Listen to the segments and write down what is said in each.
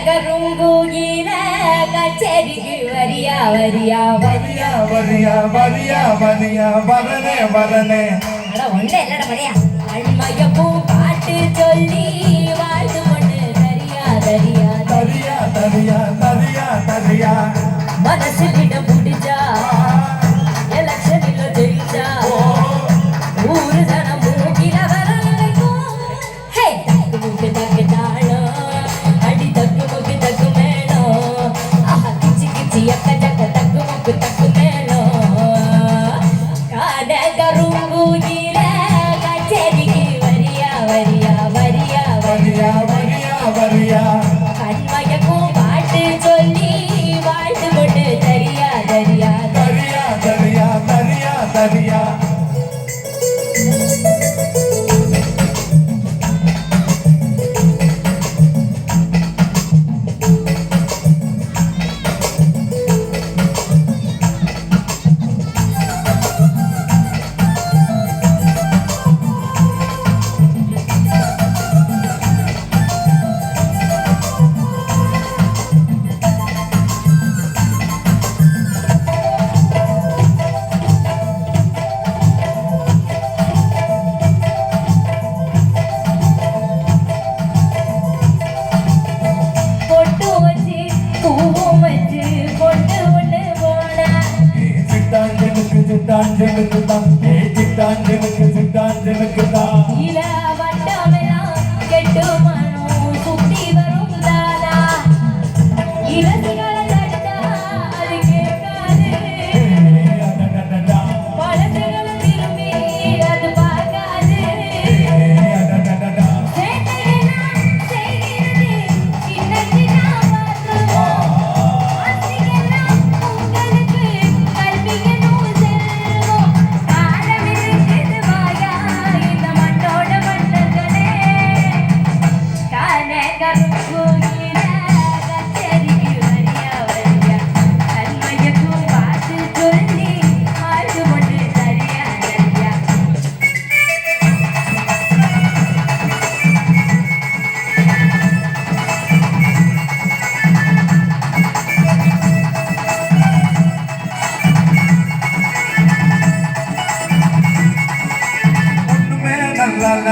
கருங்கூயில கச்சேரிக்கு வரியா வரியா வரியா வரியா வரியா வரியா வரனே வரனே ஒண்ணு இல்லட மணியா அண்மைய பூ பாட்டு சொல்லி வாழ்ந்து கொண்டு தரியா தரியா தரியா தரியா தரியா தரியா மனசில் இடம் பிடிச்சா எலெக்ஷனில் ஜெயிச்சா ஊரு ஜனம் மூக்கில வரலைக்கும் ஹே தக்கு முக்கு தக்கு தாளம் அடி தக்கு முக்கு தக்கு மேளம் ஆஹா கிச்சி கிச்சி எக்க ஜக்க தக்கு முக்கு தக்கு மேளம் கான கருங்கூயில கச்சேரிக்கு வரியா வரியா வரியா வரியா வரியா வரியா கண்மயக்கும் பாட்டு சொல்லி வாழ்த்து கொண்டு தரியா தரியா தரியா தரியா தரியா தரியா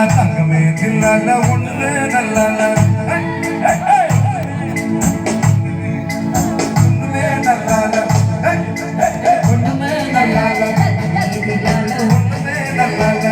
தங்கமே தில்லால ஒண்ணு நல்லால ஒண்ணுமே நல்லால ஒண்ணுமே நல்லால ஒண்ணுமே நல்லால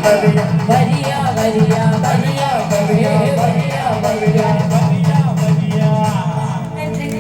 Hallelujah.